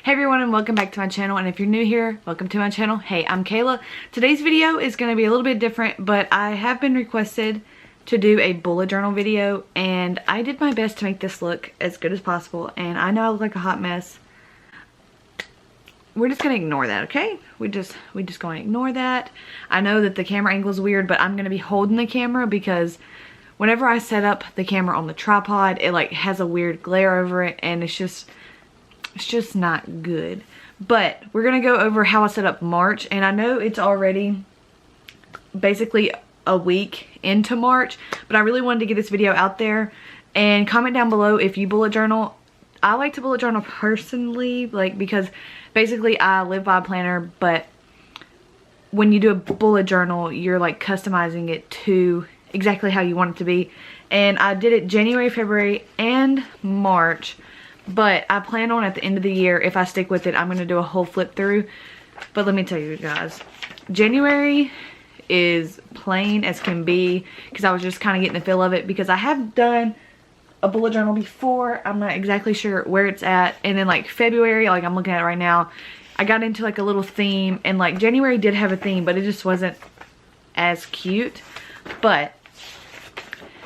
Hey everyone, and welcome back to my channel, and if you're new here, welcome to my channel. Hey, I'm Kayla. Today's video is going to be a little bit different, but I have been requested to do a bullet journal video, and I did my best to make this look as good as possible, and I know I look like a hot mess. We're just going to ignore that, okay? We just going to ignore that. I know that the camera angle is weird, but I'm going to be holding the camera because whenever I set up the camera on the tripod, it like has a weird glare over it, and it's just not good. But we're gonna go over how I set up March, and I know it's already basically a week into March, but I really wanted to get this video out there. And comment down below if you bullet journal. I like to bullet journal personally, like, because basically I live by a planner, but when you do a bullet journal, you're like customizing it to exactly how you want it to be. And I did it January, February, and March. But I plan on at the end of the year, if I stick with it, I'm going to do a whole flip through. But let me tell you guys, January is plain as can be because I was just kind of getting the feel of it, because I have done a bullet journal before. I'm not exactly sure where it's at. And then like February, like I'm looking at it right now, I got into like a little theme, and like January did have a theme, but it just wasn't as cute. But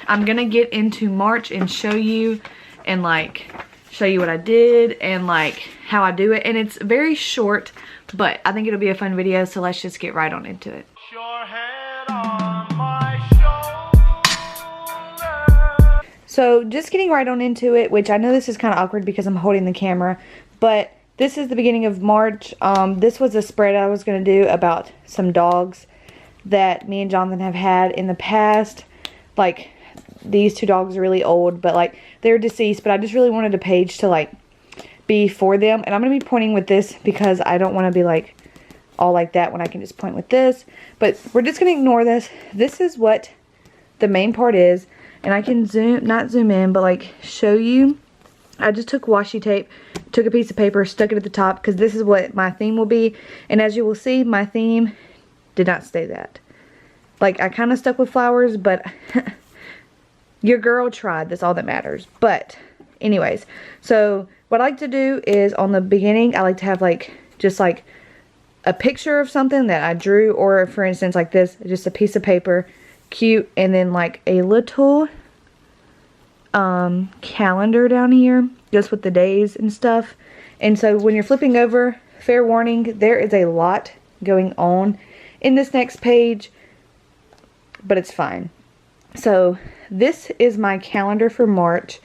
I'm going to get into March and show you and like show you what I did and like how I do it. And it's very short, but I think it'll be a fun video, so let's just get right on into it. Your head on my shoulder. So just getting right on into it, which I know this is kind of awkward because I'm holding the camera, but this is the beginning of March. This was a spread I was going to do about some dogs that me and Jonathan have had in the past. Like, these two dogs are really old, but like they're deceased, but I just really wanted a page to like be for them. And I'm going to be pointing with this because I don't want to be like all like that when I can just point with this. But we're just going to ignore this. This is what the main part is, and I can not zoom in, but like show you. I just took washi tape, took a piece of paper, stuck it at the top, because this is what my theme will be. And as you will see, my theme did not stay that. Like, I kind of stuck with flowers, but your girl tried. That's all that matters. But anyways, so what I like to do is on the beginning, I like to have like just like a picture of something that I drew, or for instance like this, just a piece of paper, cute, and then like a little calendar down here just with the days and stuff. And so when you're flipping over, fair warning, there is a lot going on in this next page, but it's fine. So this is my calendar for March,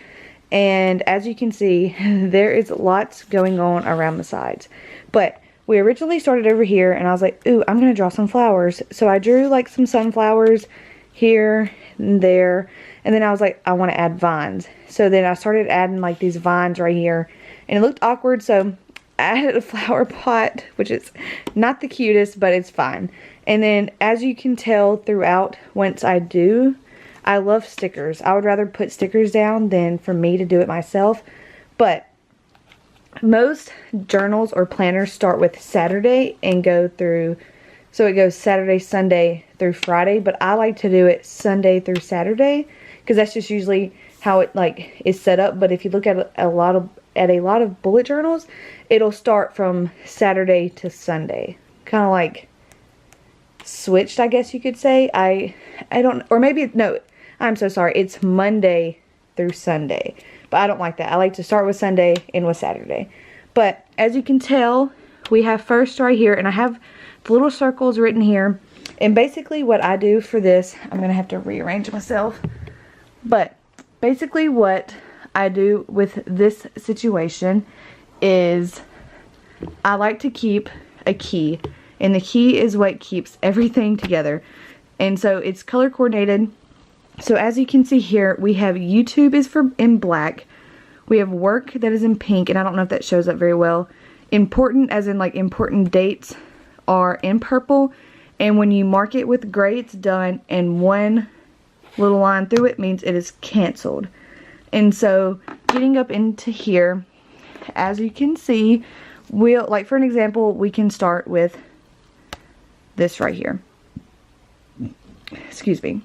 and as you can see, there is lots going on around the sides. But we originally started over here, and I was like, ooh, I'm going to draw some flowers. So I drew like some sunflowers here and there, and then I was like, I want to add vines. So then I started adding like these vines right here, and it looked awkward, so I added a flower pot, which is not the cutest, but it's fine. And then as you can tell throughout, once I do, I love stickers. I would rather put stickers down than for me to do it myself. But most journals or planners start with Saturday and go through, so it goes Saturday, Sunday through Friday. But I like to do it Sunday through Saturday because that's just usually how it like is set up. But if you look at a lot of bullet journals, it'll start from Saturday to Sunday, kind of like switched, I guess you could say. I don't, or maybe no, I'm so sorry, it's Monday through Sunday, but I don't like that. I like to start with Sunday and with Saturday. But as you can tell, we have first right here, and I have the little circles written here. And basically what I do for this, I'm gonna have to rearrange myself, but basically what I do with this situation is I like to keep a key, and the key is what keeps everything together. And so it's color coordinated. So as you can see here, we have YouTube is in black. We have work that is in pink, and I don't know if that shows up very well. Important, as in like important dates, are in purple. And when you mark it with gray, it's done, and one little line through it means it is canceled. And so getting up into here, as you can see, we'll, like for an example, we can start with this right here. Excuse me.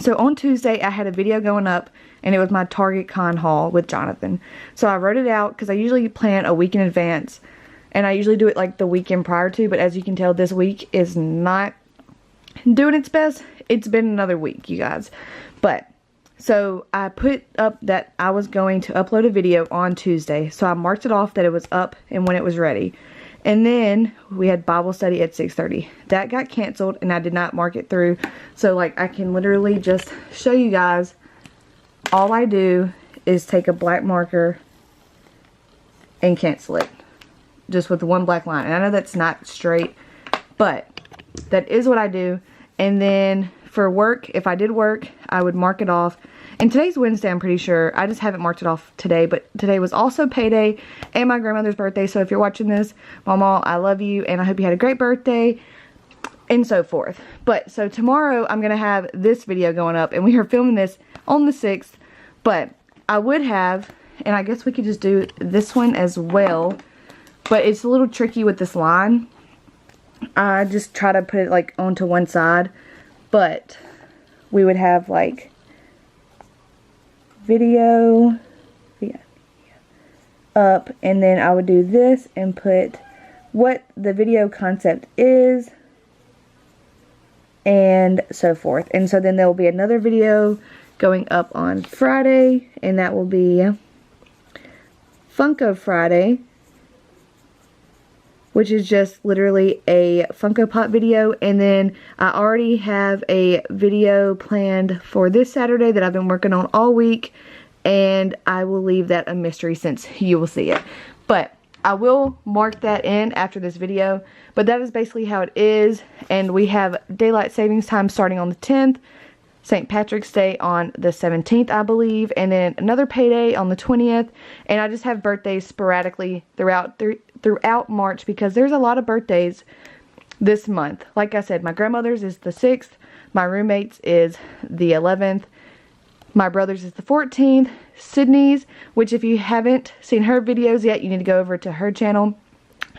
So on Tuesday, I had a video going up, and it was my Target Con haul with Jonathan. So I wrote it out because I usually plan a week in advance, and I usually do it like the weekend prior to, but as you can tell, this week is not doing its best. It's been another week, you guys. But so I put up that I was going to upload a video on Tuesday, so I marked it off that it was up and when it was ready. And then we had Bible study at 6:30. That got canceled and I did not mark it through. So like I can literally just show you guys, all I do is take a black marker and cancel it. Just with one black line. And I know that's not straight, but that is what I do. And then for work, if I did work, I would mark it off. And today's Wednesday, I'm pretty sure. I just haven't marked it off today, but today was also payday and my grandmother's birthday. So if you're watching this, Mama, I love you and I hope you had a great birthday and so forth. But so tomorrow I'm going to have this video going up, and we are filming this on the 6th, but I would have, and I guess we could just do this one as well, but it's a little tricky with this line. I just try to put it like onto one side, but we would have like video up, and then I would do this and put what the video concept is and so forth. And so then there will be another video going up on Friday, and that will be Funko Friday, which is just literally a Funko Pop video. And then I already have a video planned for this Saturday that I've been working on all week, and I will leave that a mystery since you will see it. But I will mark that in after this video, but that is basically how it is. And we have daylight savings time starting on the 10th, St. Patrick's Day on the 17th, I believe, and then another payday on the 20th. And I just have birthdays sporadically throughout March because there's a lot of birthdays this month. Like I said, my grandmother's is the 6th, my roommate's is the 11th, my brother's is the 14th, Sydney's, which if you haven't seen her videos yet, you need to go over to her channel.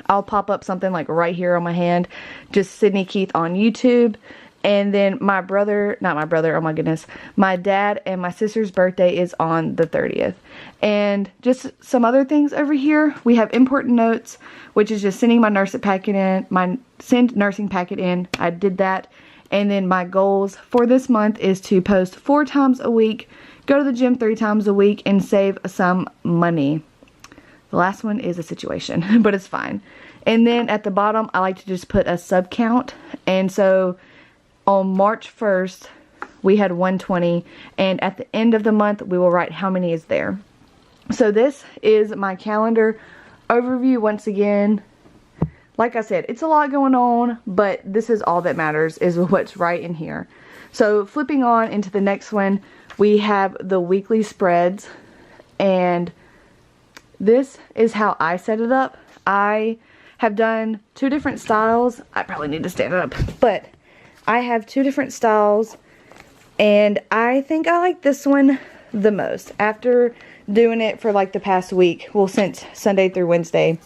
I'll pop up something like right here on my hand, just Sydney Keith on YouTube. And then my brother, not my brother, oh my goodness, my dad and my sister's birthday is on the 30th. And just some other things over here. We have important notes, which is just sending my nursing packet in, nursing packet in. I did that. And then my goals for this month is to post 4 times a week, go to the gym 3 times a week, and save some money. The last one is a situation, but it's fine. And then at the bottom, I like to just put a sub count. And so on March 1st, we had 120, and at the end of the month, we will write how many is there. So this is my calendar overview once again. Like I said, it's a lot going on, but this is all that matters, is what's right in here. So flipping on into the next one, we have the weekly spreads, and this is how I set it up. I have done 2 different styles. I probably need to stand up, but I have 2 different styles, and I think I like this one the most. After doing it for like the past week, well, since Sunday through Wednesday,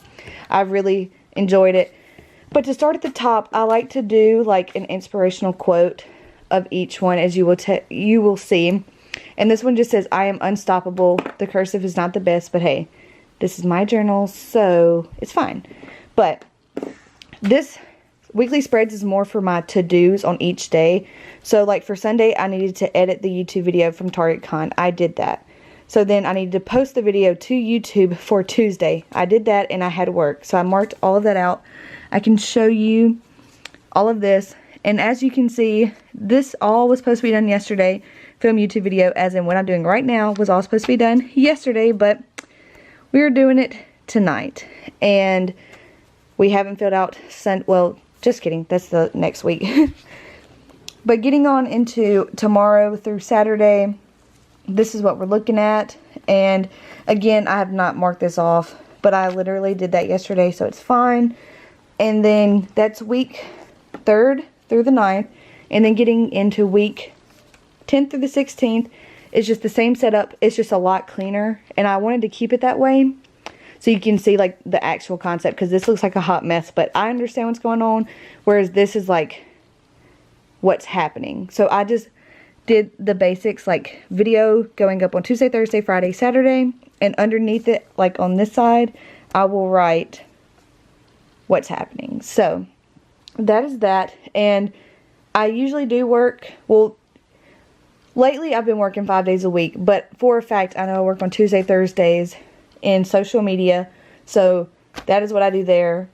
I've really enjoyed it. But to start at the top, I like to do like an inspirational quote of each one, as you will see. And this one just says, "I am unstoppable. The cursive is not the best, but hey, this is my journal, so it's fine." But this weekly spreads is more for my to-dos on each day. So like for Sunday, I needed to edit the YouTube video from Target Con. I did that. So then I needed to post the video to YouTube for Tuesday. I did that, and I had work. So I marked all of that out. I can show you all of this. And as you can see, this all was supposed to be done yesterday. Film YouTube video, as in what I'm doing right now, was all supposed to be done yesterday, but we are doing it tonight. And we haven't filled out, well, just kidding, that's the next week. But getting on into tomorrow through Saturday, this is what we're looking at. And again, I have not marked this off, but I literally did that yesterday, so it's fine. And then that's week 3rd through the 9th. And then getting into week 10th through the 16th is just the same setup. It's just a lot cleaner. And I wanted to keep it that way, so you can see like the actual concept, because this looks like a hot mess, but I understand what's going on, whereas this is like what's happening. So I just did the basics, like video going up on Tuesday, Thursday, Friday, Saturday, and underneath it, like on this side, I will write what's happening. So that is that. And I usually do work, well, lately I've been working 5 days a week, but for a fact I know I work on Tuesday, Thursdays in social media, so that is what I do there.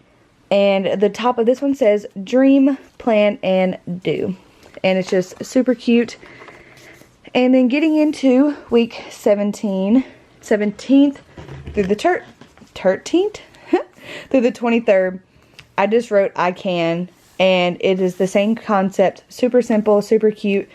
And the top of this one says dream, plan, and do, and it's just super cute. And then getting into week 17th through the 13th through the 23rd, I just wrote I can, and it is the same concept, super simple, super cute.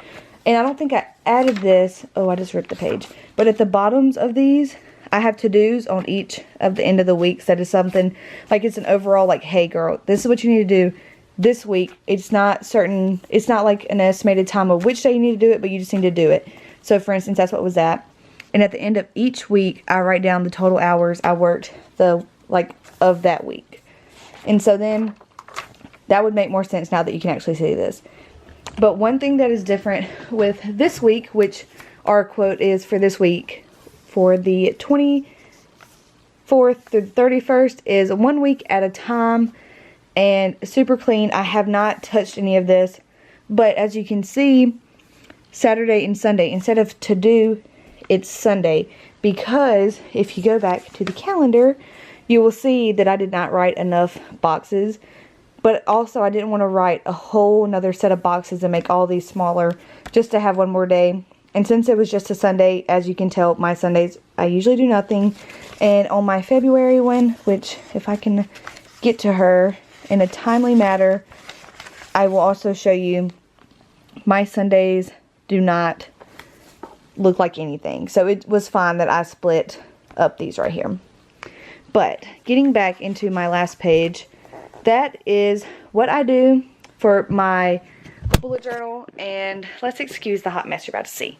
And I don't think I added this, oh, I just ripped the page, but at the bottoms of these I have to-dos on each of the end of the weeks. That is something like, it's an overall like, hey girl, this is what you need to do this week. It's not certain, it's not like an estimated time of which day you need to do it, but you just need to do it. So for instance, that's what was that. And at the end of each week, I write down the total hours I worked of that week. And so then that would make more sense now that you can actually see this. But one thing that is different with this week, which our quote is for this week, for the 24th through the 31st, is 1 week at a time, and super clean. I have not touched any of this, but as you can see, Saturday and Sunday, instead of to do, it's Sunday, because if you go back to the calendar, you will see that I did not write enough boxes, but also I didn't want to write a whole another set of boxes and make all these smaller just to have one more day. And since it was just a Sunday, as you can tell, my Sundays, I usually do nothing. And on my February one, which if I can get to her in a timely manner, I will also show you my Sundays do not look like anything. So it was fine that I split up these right here. But getting back into my last page, that is what I do for my bullet journal. And let's excuse the hot mess you're about to see.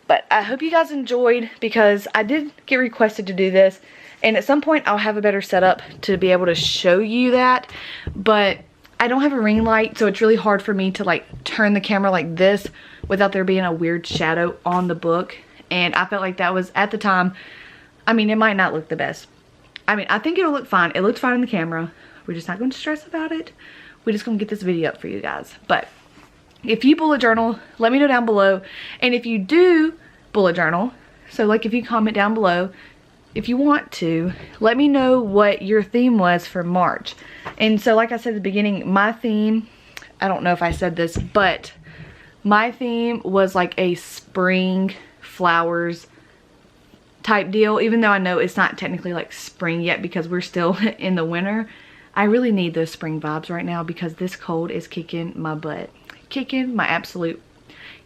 But I hope you guys enjoyed, because I did get requested to do this. And at some point I'll have a better setup to be able to show you that. But I don't have a ring light, so it's really hard for me to like turn the camera like this without there being a weird shadow on the book. And I felt like that was, at the time, I mean, it might not look the best. I mean, I think it'll look fine. It looked fine in the camera. We're just not going to stress about it. We're just going to get this video up for you guys. But if you bullet journal, let me know down below. And if you do bullet journal, so like if you comment down below, if you want to, let me know what your theme was for March. And so like I said at the beginning, my theme, I don't know if I said this, but my theme was like a spring flowers type deal. Even though I know it's not technically like spring yet because we're still in the winter, I really need those spring vibes right now because this cold is kicking my butt. Kicking my absolute,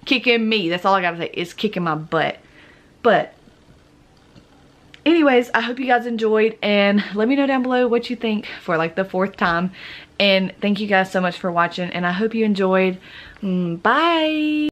kicking me. That's all I gotta say, is kicking my butt. But anyways, I hope you guys enjoyed, and let me know down below what you think for like the 4th time. And thank you guys so much for watching, and I hope you enjoyed. Bye.